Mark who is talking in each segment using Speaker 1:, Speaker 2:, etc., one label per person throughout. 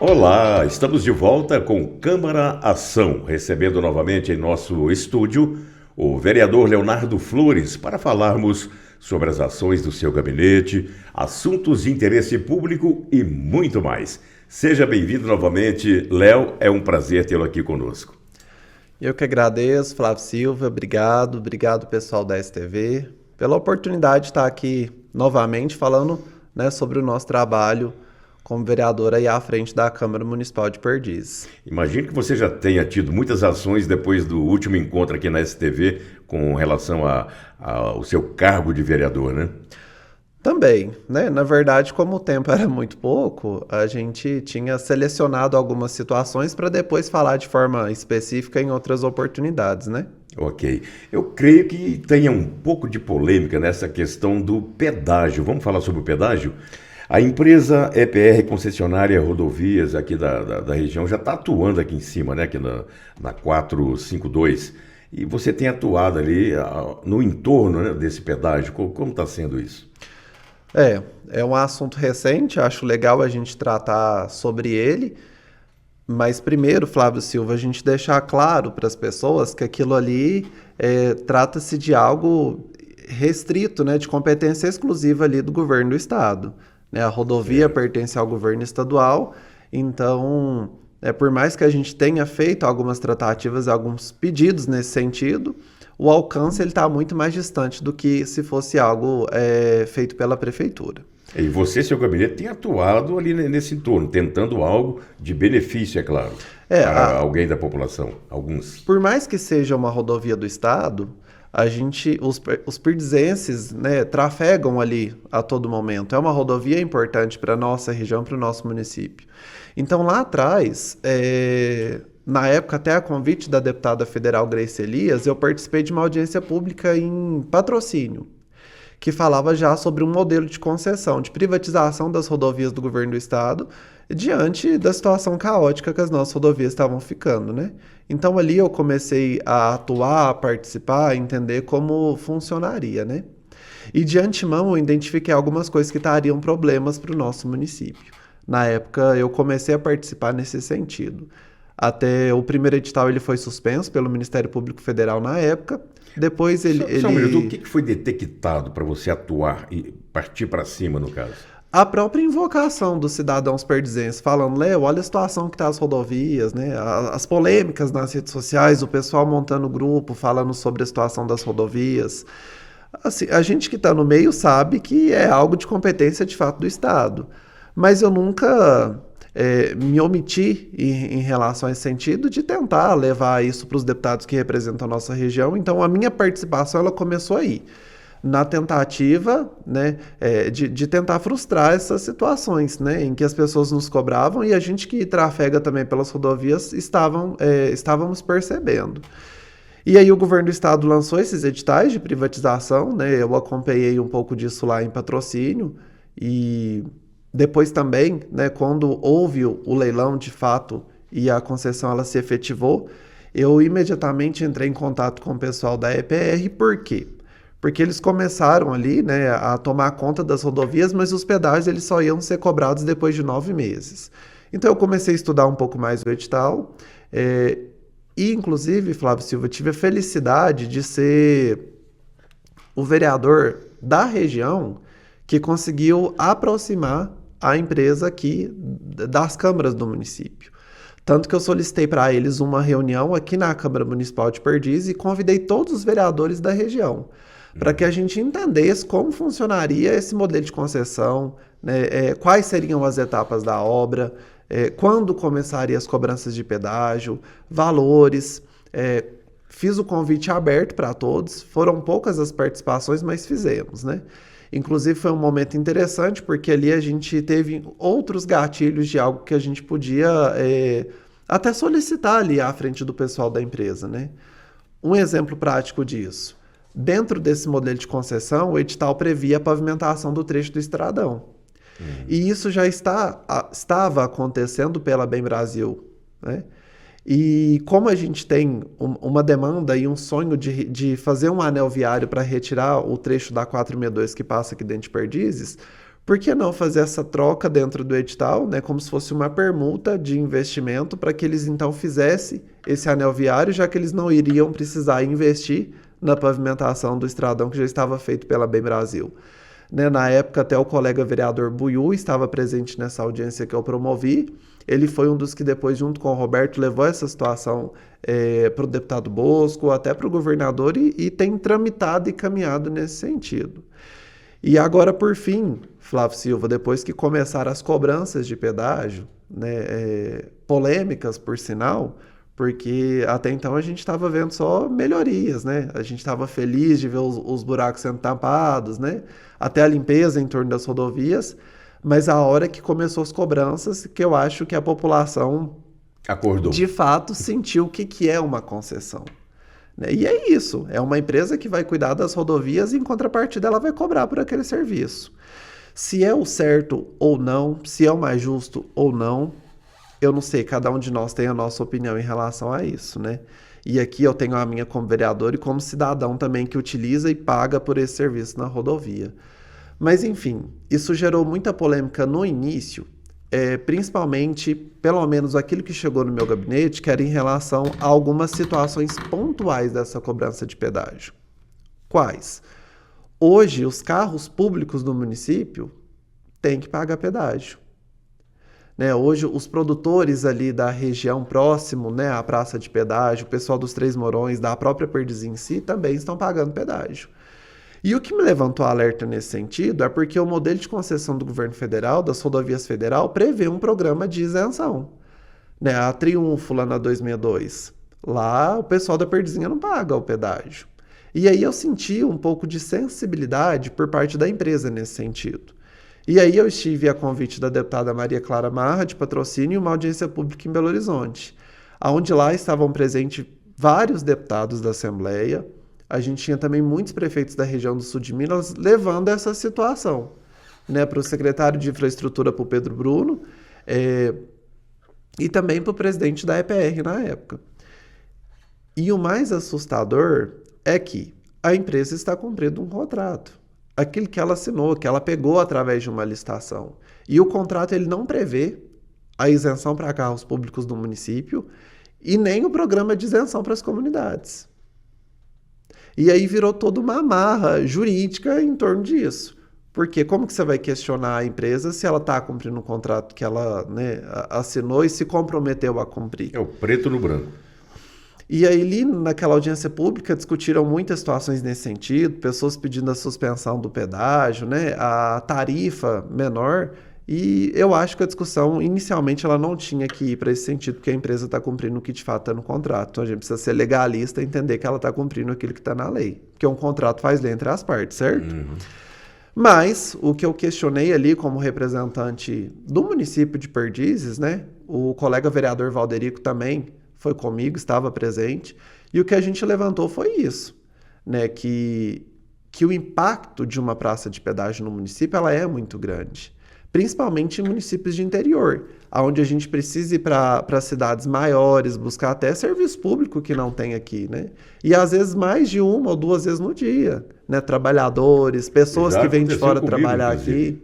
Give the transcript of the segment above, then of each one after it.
Speaker 1: Olá, estamos de volta com Câmara Ação, recebendo novamente em nosso estúdio o vereador Leonardo Flores para falarmos sobre as ações do seu gabinete, assuntos de interesse público e muito mais. Seja bem-vindo novamente, Léo, é um prazer tê-lo aqui conosco.
Speaker 2: Eu que agradeço, Flávio Silva, obrigado pessoal da STV, pela oportunidade de estar aqui novamente falando, sobre o nosso trabalho como vereador aí à frente da Câmara Municipal de Perdizes.
Speaker 1: Imagino que você já tenha tido muitas ações depois do último encontro aqui na STV com relação ao seu cargo de vereador, né?
Speaker 2: Também, na verdade, como o tempo era muito pouco, a gente tinha selecionado algumas situações para depois falar de forma específica em outras oportunidades, né?
Speaker 1: Ok. Eu creio que tenha um pouco de polêmica nessa questão do pedágio. Vamos falar sobre o pedágio? A empresa EPR, concessionária rodovias aqui da região, já está atuando aqui em cima, né? Aqui na 452. E você tem atuado ali no entorno, né, desse pedágio. Como está sendo isso?
Speaker 2: É um assunto recente, acho legal a gente tratar sobre ele, mas primeiro, Flávio Silva, a gente deixar claro para as pessoas que aquilo ali trata-se de algo restrito, de competência exclusiva ali do governo do estado. A rodovia pertence ao governo estadual, então, por mais que a gente tenha feito algumas tratativas, alguns pedidos nesse sentido, o alcance está muito mais distante do que se fosse algo feito pela prefeitura.
Speaker 1: E você, seu gabinete, tem atuado ali nesse entorno, tentando algo de benefício, é claro, para alguém da população, alguns.
Speaker 2: Por mais que seja uma rodovia do estado, os perdizenses, trafegam ali a todo momento. É uma rodovia importante para a nossa região, para o nosso município. Então, lá atrás, na época, até a convite da deputada federal Grace Elias, eu participei de uma audiência pública em Patrocínio, que falava já sobre um modelo de concessão, de privatização das rodovias do governo do estado, diante da situação caótica que as nossas rodovias estavam ficando, Então ali eu comecei a atuar, a participar, a entender como funcionaria, E de antemão eu identifiquei algumas coisas que trariam problemas para o nosso município. Na época eu comecei a participar nesse sentido. Até o primeiro edital ele foi suspenso pelo Ministério Público Federal na época. Depois
Speaker 1: Só um minuto, o que foi detectado para você atuar e partir para cima, no caso?
Speaker 2: A própria invocação dos cidadãos perdizenses, falando, Léo, olha a situação que está as rodovias, as polêmicas nas redes sociais, o pessoal montando grupo, falando sobre a situação das rodovias. Assim, a gente que está no meio sabe que é algo de competência de fato do Estado. Mas eu nunca me omiti em relação a esse sentido de tentar levar isso para os deputados que representam a nossa região. Então, a minha participação ela começou aí, na tentativa de tentar frustrar essas situações em que as pessoas nos cobravam e a gente que trafega também pelas rodovias estávamos percebendo. E aí o governo do estado lançou esses editais de privatização, eu acompanhei um pouco disso lá em Patrocínio e depois também, quando houve o leilão de fato e a concessão ela se efetivou, eu imediatamente entrei em contato com o pessoal da EPR, por quê? Porque eles começaram ali a tomar conta das rodovias, mas os pedágios eles só iam ser cobrados depois de 9 meses. Então eu comecei a estudar um pouco mais o edital e inclusive, Flávio Silva, tive a felicidade de ser o vereador da região que conseguiu aproximar a empresa aqui das câmaras do município. Tanto que eu solicitei para eles uma reunião aqui na Câmara Municipal de Perdizes e convidei todos os vereadores da região para que a gente entendesse como funcionaria esse modelo de concessão, quais seriam as etapas da obra, quando começariam as cobranças de pedágio, valores. Fiz o convite aberto para todos, foram poucas as participações, mas fizemos, Inclusive foi um momento interessante, porque ali a gente teve outros gatilhos de algo que a gente podia até solicitar ali à frente do pessoal da empresa, Um exemplo prático disso. Dentro desse modelo de concessão, o edital previa a pavimentação do trecho do estradão. E isso já estava acontecendo pela Bem Brasil, E como a gente tem uma demanda e um sonho de fazer um anel viário para retirar o trecho da 462 que passa aqui dentro de Perdizes, por que não fazer essa troca dentro do edital, né, como se fosse uma permuta de investimento para que eles então fizessem esse anel viário, já que eles não iriam precisar investir na pavimentação do estradão que já estava feito pela Bem Brasil. Né, na época, até o colega vereador Buiú estava presente nessa audiência que eu promovi. Ele foi um dos que depois, junto com o Roberto, levou essa situação para o deputado Bosco, até para o governador, e tem tramitado e caminhado nesse sentido. E agora, por fim, Flávio Silva, depois que começaram as cobranças de pedágio, né, polêmicas, por sinal, porque até então a gente estava vendo só melhorias, né? A gente estava feliz de ver os buracos sendo tampados, né? Até a limpeza em torno das rodovias, mas a hora que começou as cobranças, que eu acho que a população
Speaker 1: Acordou.
Speaker 2: de fato sentiu o que é uma concessão. Né? E é isso, é uma empresa que vai cuidar das rodovias e em contrapartida ela vai cobrar por aquele serviço. Se é o certo ou não, se é o mais justo ou não, eu não sei, cada um de nós tem a nossa opinião em relação a isso, né? E aqui eu tenho a minha como vereador e como cidadão também que utiliza e paga por esse serviço na rodovia. Mas enfim, isso gerou muita polêmica no início, principalmente, pelo menos aquilo que chegou no meu gabinete, que era em relação a algumas situações pontuais dessa cobrança de pedágio. Quais? Hoje, os carros públicos do município têm que pagar pedágio. Né, hoje, os produtores ali da região próximo, né, à praça de pedágio, o pessoal dos Três Morões, da própria Perdiz em si, também estão pagando pedágio. E o que me levantou alerta nesse sentido é porque o modelo de concessão do governo federal, das rodovias federal, prevê um programa de isenção. Né, a Triunfo, lá na 262, lá o pessoal da Perdizinha não paga o pedágio. E aí eu senti um pouco de sensibilidade por parte da empresa nesse sentido. E aí eu estive a convite da deputada Maria Clara Marra, de Patrocínio, em uma audiência pública em Belo Horizonte, onde lá estavam presentes vários deputados da Assembleia. A gente tinha também muitos prefeitos da região do sul de Minas levando essa situação, né, para o secretário de Infraestrutura, para o Pedro Bruno, e também para o presidente da EPR na época. E o mais assustador é que a empresa está cumprindo um contrato. Aquilo que ela assinou, que ela pegou através de uma licitação. E o contrato ele não prevê a isenção para carros públicos do município e nem o programa de isenção para as comunidades. E aí virou toda uma amarra jurídica em torno disso. Porque como que você vai questionar a empresa se ela está cumprindo um contrato que ela, né, assinou e se comprometeu a cumprir?
Speaker 1: É o preto no branco.
Speaker 2: E aí, ali, naquela audiência pública, discutiram muitas situações nesse sentido, pessoas pedindo a suspensão do pedágio, né, a tarifa menor, e eu acho que a discussão, inicialmente, ela não tinha que ir para esse sentido, porque a empresa está cumprindo o que de fato está no contrato. Então, a gente precisa ser legalista e entender que ela está cumprindo aquilo que está na lei, porque um contrato faz lei entre as partes, certo?
Speaker 1: Uhum.
Speaker 2: Mas, o que eu questionei ali como representante do município de Perdizes, né, o colega vereador Valderico também foi comigo, estava presente, e o que a gente levantou foi isso, né, que o impacto de uma praça de pedágio no município ela é muito grande, principalmente em municípios de interior, onde a gente precisa ir para cidades maiores, buscar até serviço público que não tem aqui, né? E às vezes mais de uma ou duas vezes no dia, né? Trabalhadores, pessoas que vêm de fora trabalhar aqui.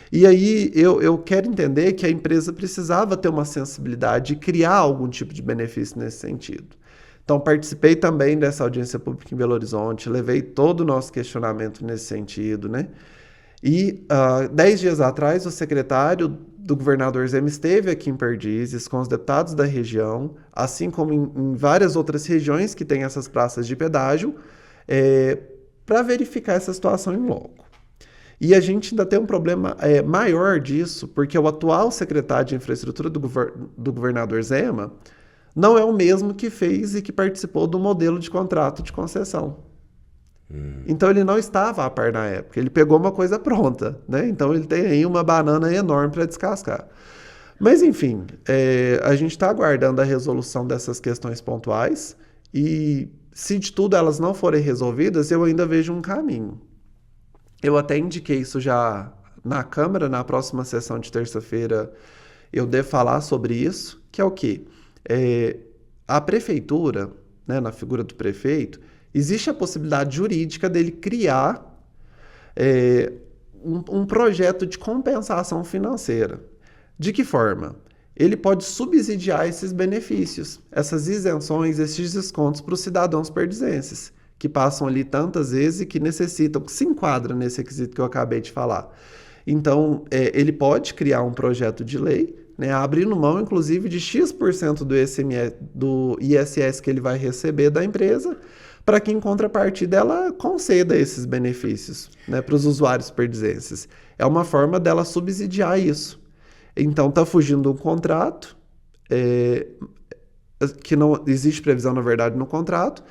Speaker 2: E aí eu quero entender que a empresa precisava ter uma sensibilidade e criar algum tipo de benefício nesse sentido. Então participei também dessa audiência pública em Belo Horizonte, levei todo o nosso questionamento nesse sentido, né? E 10 dias atrás o secretário do governador Zema esteve aqui em Perdizes com os deputados da região, assim como em várias outras regiões que têm essas praças de pedágio, para verificar essa situação em loco. E a gente ainda tem um problema maior disso, porque o atual secretário de Infraestrutura do governador Zema não é o mesmo que fez e que participou do modelo de contrato de concessão. Então ele não estava a par na época, ele pegou uma coisa pronta, né? Então ele tem aí uma banana enorme para descascar. Mas enfim, a gente está aguardando a resolução dessas questões pontuais e se de tudo elas não forem resolvidas, eu ainda vejo um caminho. Eu até indiquei isso já na Câmara, na próxima sessão de terça-feira eu devo falar sobre isso, que é o quê? A prefeitura, né, na figura do prefeito, existe a possibilidade jurídica dele criar um projeto de compensação financeira. De que forma? Ele pode subsidiar esses benefícios, essas isenções, esses descontos para os cidadãos perdizenses, que passam ali tantas vezes e que necessitam, que se enquadra nesse requisito que eu acabei de falar. Então, ele pode criar um projeto de lei, né, abrindo mão, inclusive, de X% do ISS que ele vai receber da empresa, para que, em contrapartida, ela conceda esses benefícios, né, para os usuários perdizenses. É uma forma dela subsidiar isso. Então, está fugindo de um contrato, que não existe previsão, na verdade, no contrato,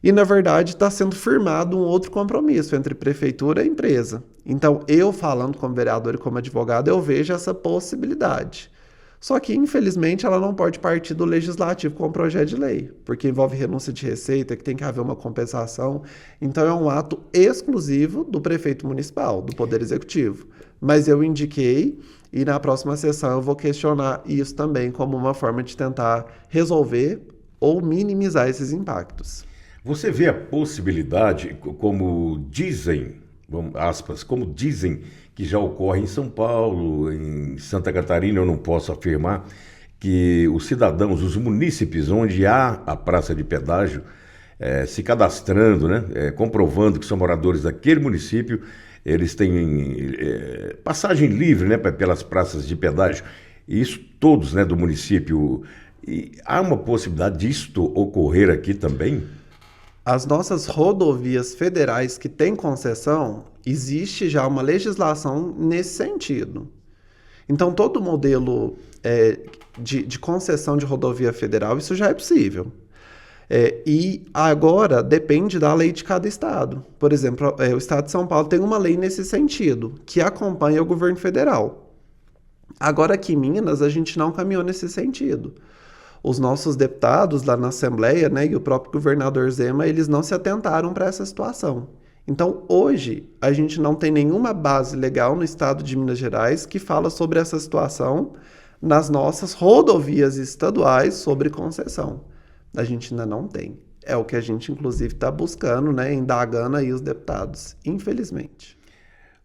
Speaker 2: e, na verdade, está sendo firmado um outro compromisso entre prefeitura e empresa. Então, eu, falando como vereador e como advogado, eu vejo essa possibilidade. Só que, infelizmente, ela não pode partir do legislativo com um projeto de lei, porque envolve renúncia de receita, que tem que haver uma compensação. Então, é um ato exclusivo do prefeito municipal, do Poder Executivo. Mas eu indiquei, e na próxima sessão eu vou questionar isso também como uma forma de tentar resolver ou minimizar esses impactos.
Speaker 1: Você vê a possibilidade, como dizem, aspas, como dizem que já ocorre em São Paulo, em Santa Catarina, eu não posso afirmar, que os cidadãos, os munícipes onde há a praça de pedágio, se cadastrando, né, comprovando que são moradores daquele município, eles têm passagem livre, né, pelas praças de pedágio, e isso todos, né, do município. E há uma possibilidade disto ocorrer aqui também?
Speaker 2: As nossas rodovias federais que têm concessão, existe já uma legislação nesse sentido. Então, todo modelo de concessão de rodovia federal, isso já é possível. E agora depende da lei de cada estado. Por exemplo, o estado de São Paulo tem uma lei nesse sentido, que acompanha o governo federal. Agora, aqui em Minas, a gente não caminhou nesse sentido. Os nossos deputados lá na Assembleia, né, e o próprio governador Zema, eles não se atentaram para essa situação. Então, hoje, a gente não tem nenhuma base legal no estado de Minas Gerais que fala sobre essa situação nas nossas rodovias estaduais sobre concessão. A gente ainda não tem. É o que a gente, inclusive, está buscando, né, indagando aí os deputados, infelizmente.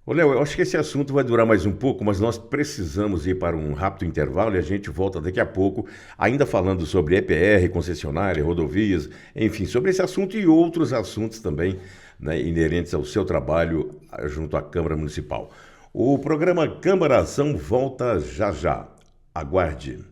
Speaker 1: Ô, Léo, eu acho que esse assunto vai durar mais um pouco, mas nós precisamos ir para um rápido intervalo e a gente volta daqui a pouco, ainda falando sobre EPR, concessionária, rodovias, enfim, sobre esse assunto e outros assuntos também, né, inerentes ao seu trabalho junto à Câmara Municipal. O programa Câmara Ação volta já já. Aguarde.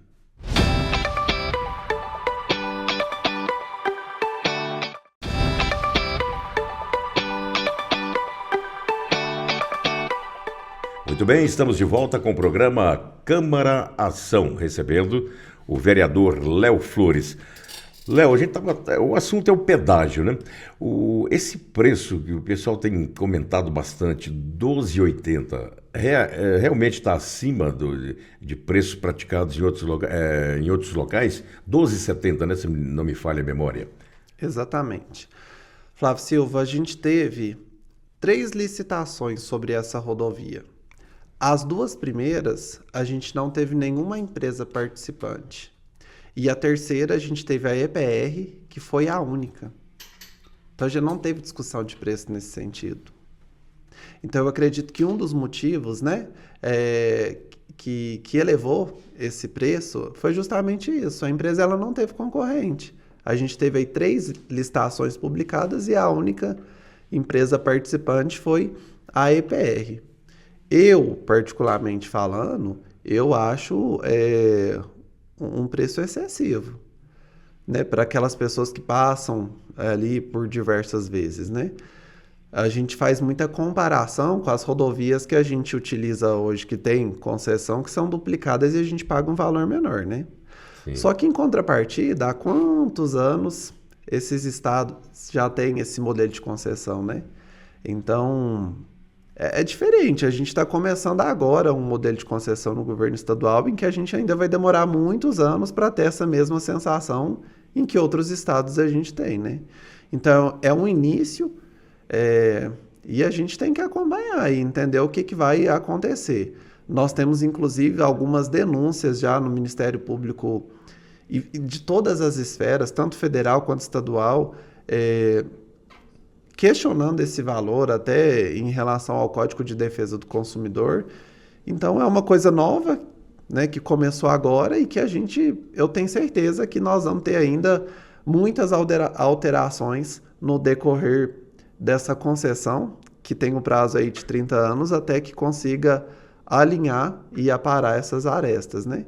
Speaker 1: Muito bem, estamos de volta com o programa Câmara Ação, recebendo o vereador Léo Flores. Léo, o assunto é o pedágio, né? Esse preço que o pessoal tem comentado bastante, R$12,80, realmente está acima de preços praticados em outros locais? R$12,70, né? Se não me falha a memória.
Speaker 2: Exatamente. Flávio Silva, a gente teve 3 licitações sobre essa rodovia. As 2 primeiras, a gente não teve nenhuma empresa participante. E a terceira, a gente teve a EPR, que foi a única. Então, já não teve discussão de preço nesse sentido. Então, eu acredito que um dos motivos, né, que elevou esse preço foi justamente isso. A empresa ela não teve concorrente. A gente teve aí 3 licitações publicadas e a única empresa participante foi a EPR. Eu, particularmente falando, eu acho um preço excessivo, né, para aquelas pessoas que passam ali por diversas vezes, né? A gente faz muita comparação com as rodovias que a gente utiliza hoje, que tem concessão, que são duplicadas e a gente paga um valor menor, né? Sim. Só que em contrapartida, há quantos anos esses estados já têm esse modelo de concessão, né? Então, é diferente. A gente está começando agora um modelo de concessão no governo estadual em que a gente ainda vai demorar muitos anos para ter essa mesma sensação em que outros estados a gente tem, né? Então, é um início e a gente tem que acompanhar e entender o que vai acontecer. Nós temos, inclusive, algumas denúncias já no Ministério Público e de todas as esferas, tanto federal quanto estadual, questionando esse valor até em relação ao Código de Defesa do Consumidor. Então é uma coisa nova, né, que começou agora e que eu tenho certeza que nós vamos ter ainda muitas alterações no decorrer dessa concessão, que tem um prazo aí de 30 anos, até que consiga alinhar e aparar essas arestas, né?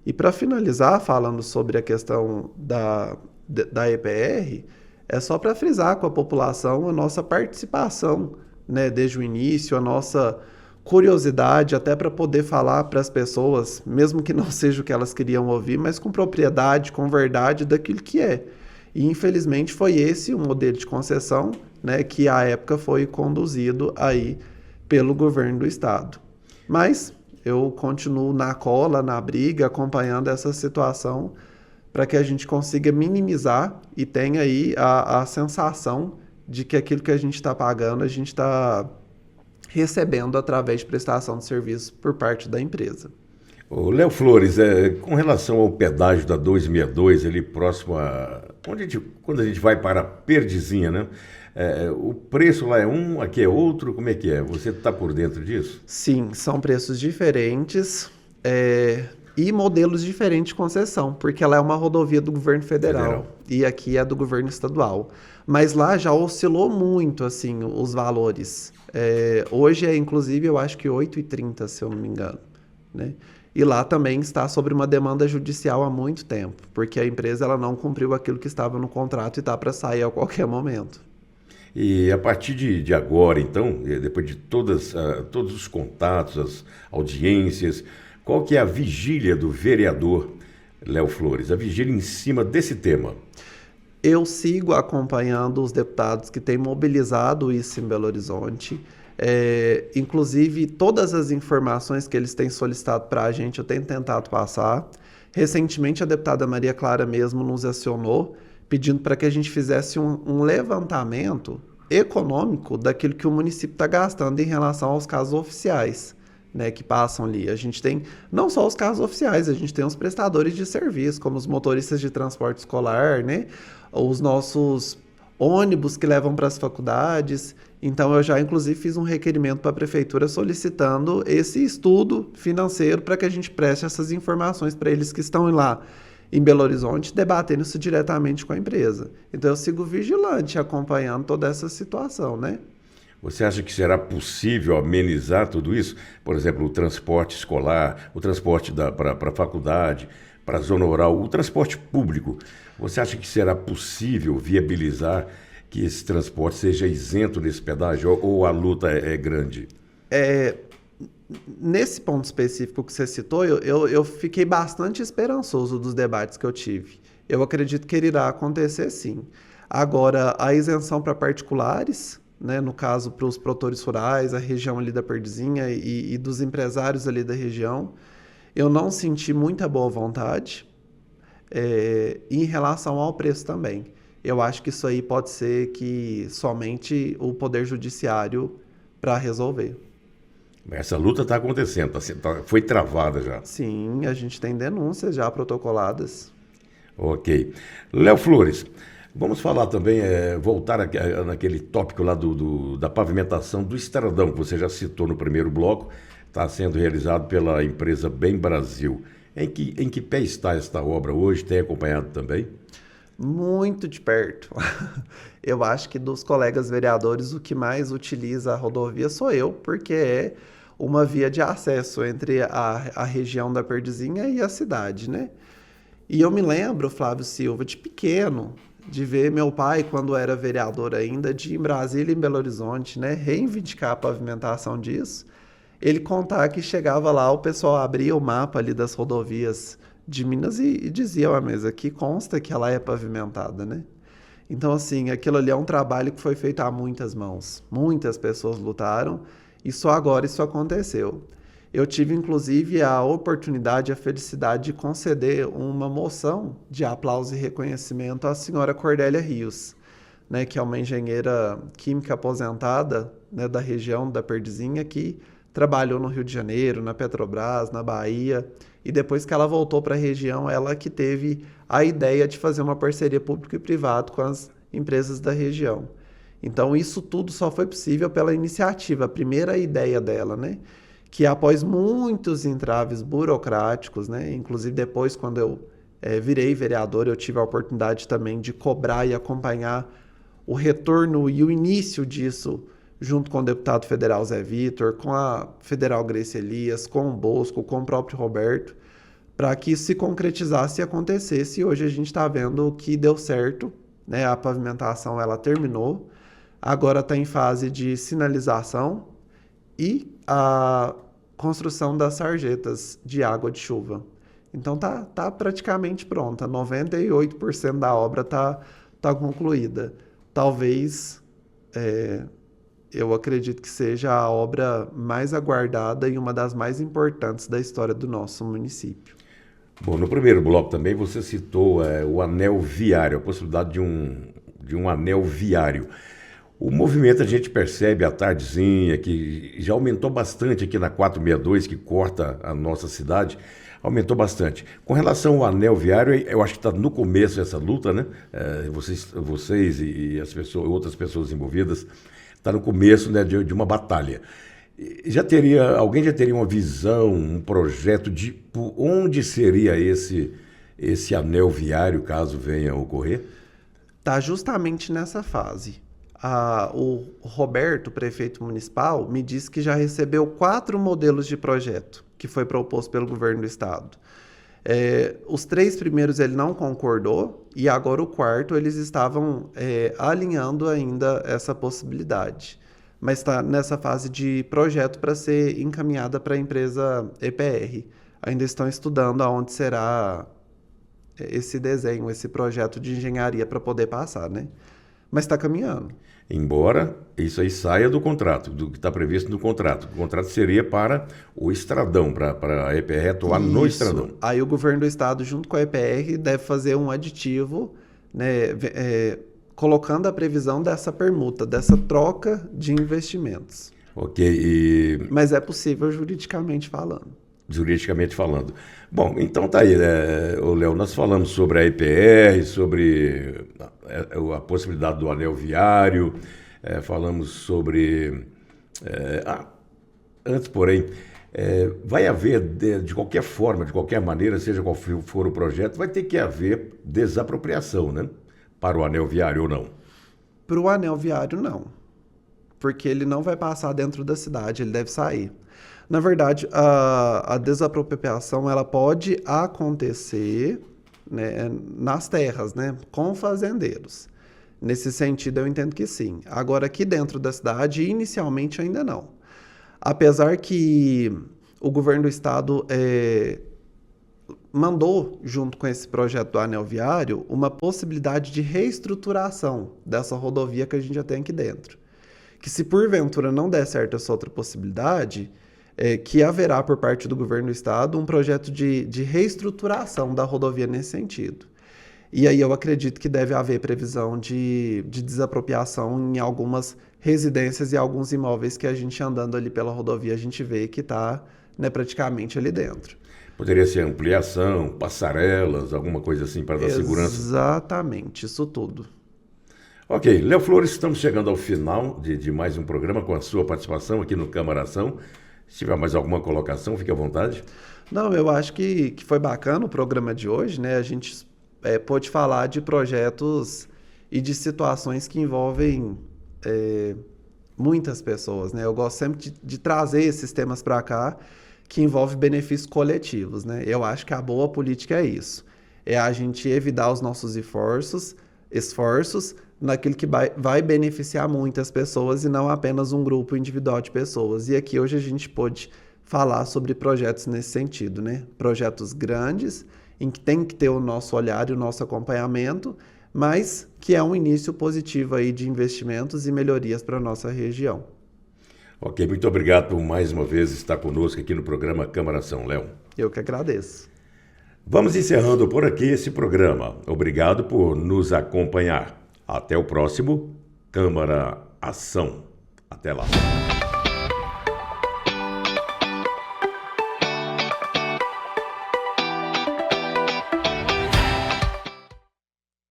Speaker 2: E para finalizar, falando sobre a questão da EPR, é só para frisar com a população a nossa participação, né, desde o início, a nossa curiosidade, até para poder falar para as pessoas, mesmo que não seja o que elas queriam ouvir, mas com propriedade, com verdade daquilo que é. E infelizmente foi esse o modelo de concessão, né, que à época foi conduzido aí pelo governo do estado. Mas eu continuo na cola, na briga, acompanhando essa situação para que a gente consiga minimizar e tenha aí a sensação de que aquilo que a gente está pagando, a gente está recebendo através de prestação de serviço por parte da empresa.
Speaker 1: Ô, Léo Flores, com relação ao pedágio da 262, ali próximo a... Quando a gente vai para a Perdizinha, né? O preço lá é um, aqui é outro, como é que é? Você está por dentro disso?
Speaker 2: Sim, são preços diferentes e modelos diferentes de concessão, porque ela é uma rodovia do governo federal e aqui é do governo estadual. Mas lá já oscilou muito, assim, os valores. Hoje inclusive, eu acho que 8,30, se eu não me engano, né? E lá também está sobre uma demanda judicial há muito tempo, porque a empresa ela não cumpriu aquilo que estava no contrato e está para sair a qualquer momento.
Speaker 1: E a partir de agora, então, depois de todos os contatos, as audiências, qual que é a vigília do vereador Léo Flores? A vigília em cima desse tema?
Speaker 2: Eu sigo acompanhando os deputados que têm mobilizado isso em Belo Horizonte. Inclusive, todas as informações que eles têm solicitado para a gente, eu tenho tentado passar. Recentemente, a deputada Maria Clara mesmo nos acionou, pedindo para que a gente fizesse um levantamento econômico daquilo que o município está gastando em relação aos casos oficiais, né, que passam ali. A gente tem não só os casos oficiais, a gente tem os prestadores de serviço, como os motoristas de transporte escolar, né, os nossos ônibus que levam para as faculdades. Então, eu já, inclusive, fiz um requerimento para a prefeitura solicitando esse estudo financeiro para que a gente preste essas informações para eles que estão lá em Belo Horizonte, debatendo isso diretamente com a empresa. Então, eu sigo vigilante, acompanhando toda essa situação, né?
Speaker 1: Você acha que será possível amenizar tudo isso? Por exemplo, o transporte escolar, o transporte para a faculdade, para a zona rural, o transporte público. Você acha que será possível viabilizar que esse transporte seja isento desse pedágio ou a luta é grande?
Speaker 2: Nesse ponto específico que você citou, eu fiquei bastante esperançoso dos debates que eu tive. Eu acredito que ele irá acontecer sim. Agora, a isenção para particulares, né, no caso para os produtores rurais, a região ali da Perdizinha e dos empresários ali da região, eu não senti muita boa vontade. Em relação ao preço também. Eu acho que isso aí pode ser que somente o Poder Judiciário para resolver.
Speaker 1: Essa luta está acontecendo, foi travada já.
Speaker 2: Sim, a gente tem denúncias já protocoladas.
Speaker 1: Ok. Léo Flores, vamos falar também, voltar naquele tópico lá da pavimentação do Estradão, que você já citou no primeiro bloco, está sendo realizado pela empresa Bem Brasil. Em que pé está esta obra hoje? Tem acompanhado também?
Speaker 2: Muito de perto. Eu acho que dos colegas vereadores, o que mais utiliza a rodovia sou eu, porque é uma via de acesso entre a região da Perdizinha e a cidade, né? E eu me lembro, Flávio Silva, de pequeno, de ver meu pai, quando era vereador ainda, de ir em Brasília e em Belo Horizonte, né, reivindicar a pavimentação disso. Ele contar que chegava lá, o pessoal abria o mapa ali das rodovias de Minas e dizia, mas aqui consta que ela é pavimentada, né? Então, assim, aquilo ali é um trabalho que foi feito a muitas mãos. Muitas pessoas lutaram e só agora isso aconteceu. Eu tive, inclusive, a oportunidade, a felicidade de conceder uma moção de aplauso e reconhecimento à senhora Cordélia Rios, né, que é uma engenheira química aposentada, né, da região da Perdizinha, que trabalhou no Rio de Janeiro, na Petrobras, na Bahia, e depois que ela voltou para a região, ela que teve a ideia de fazer uma parceria público e privado com as empresas da região. Então, isso tudo só foi possível pela iniciativa, a primeira ideia dela, né? Que após muitos entraves burocráticos, né? Inclusive depois, quando eu virei vereador, eu tive a oportunidade também de cobrar e acompanhar o retorno e o início disso, junto com o deputado federal Zé Vitor, com a federal Grace Elias, com o Bosco, com o próprio Roberto, para que isso se concretizasse e acontecesse. E hoje a gente está vendo que deu certo, né? A pavimentação ela terminou, agora está em fase de sinalização e a construção das sarjetas de água de chuva. Então tá praticamente pronta, 98% da obra tá concluída. Talvez eu acredito que seja a obra mais aguardada e uma das mais importantes da história do nosso município.
Speaker 1: Bom, no primeiro bloco também você citou o anel viário, a possibilidade de um anel viário. O movimento a gente percebe à tardezinha, que já aumentou bastante aqui na 462, que corta a nossa cidade, aumentou bastante. Com relação ao anel viário, eu acho que está no começo essa luta, né? Vocês e as pessoas, outras pessoas envolvidas, está no começo, né, de uma batalha. Alguém já teria uma visão, um projeto de por onde seria esse anel viário, caso venha a ocorrer?
Speaker 2: Está justamente nessa fase. O Roberto, prefeito municipal, me disse que já recebeu 4 modelos de projeto que foi proposto pelo governo do estado. Os 3 primeiros ele não concordou e agora o 4º eles estavam alinhando ainda essa possibilidade. Mas está nessa fase de projeto para ser encaminhada para a empresa EPR. Ainda estão estudando aonde será esse desenho, esse projeto de engenharia para poder passar, né? Mas está caminhando.
Speaker 1: Embora isso aí saia do contrato, do que está previsto no contrato. O contrato seria para o Estradão, para a EPR atuar no Estradão.
Speaker 2: Aí o governo do estado, junto com a EPR, deve fazer um aditivo, né, colocando a previsão dessa permuta, dessa troca de investimentos.
Speaker 1: Ok.
Speaker 2: Mas é possível juridicamente falando.
Speaker 1: Juridicamente falando. Bom, então tá aí, Léo, nós falamos sobre a EPR, sobre a possibilidade do anel viário, falamos sobre... antes, porém, vai haver, de qualquer forma, de qualquer maneira, seja qual for o projeto, vai ter que haver desapropriação, né? Para o anel viário ou não?
Speaker 2: Para o anel viário, não. Porque ele não vai passar dentro da cidade, ele deve sair. Na verdade, a desapropriação ela pode acontecer, né, nas terras, né, com fazendeiros. Nesse sentido, eu entendo que sim. Agora, aqui dentro da cidade, inicialmente ainda não. Apesar que o governo do estado mandou, junto com esse projeto do anel viário, uma possibilidade de reestruturação dessa rodovia que a gente já tem aqui dentro. Que se porventura não der certo essa outra possibilidade, que haverá por parte do governo do estado um projeto de reestruturação da rodovia nesse sentido. E aí eu acredito que deve haver previsão de desapropriação em algumas residências e alguns imóveis que a gente andando ali pela rodovia, a gente vê que está, né, praticamente ali dentro.
Speaker 1: Poderia ser ampliação, passarelas, alguma coisa assim para dar segurança?
Speaker 2: Exatamente, isso tudo.
Speaker 1: Ok, Léo Flores, estamos chegando ao final de mais um programa com a sua participação aqui no Câmara Ação. Se tiver mais alguma colocação, fique à vontade.
Speaker 2: Não, eu acho que foi bacana o programa de hoje, né? A gente pôde falar de projetos e de situações que envolvem muitas pessoas, né? Eu gosto sempre de trazer esses temas para cá que envolvem benefícios coletivos, né? Eu acho que a boa política é isso. É a gente evitar os nossos esforços naquilo que vai beneficiar muitas pessoas e não apenas um grupo individual de pessoas. E aqui hoje a gente pôde falar sobre projetos nesse sentido, né? Projetos grandes, em que tem que ter o nosso olhar e o nosso acompanhamento, mas que é um início positivo aí de investimentos e melhorias para a nossa região.
Speaker 1: Ok, muito obrigado por mais uma vez estar conosco aqui no programa Câmara Ação, Léo.
Speaker 2: Eu que agradeço.
Speaker 1: Vamos encerrando por aqui esse programa. Obrigado por nos acompanhar. Até o próximo Câmara Ação. Até lá.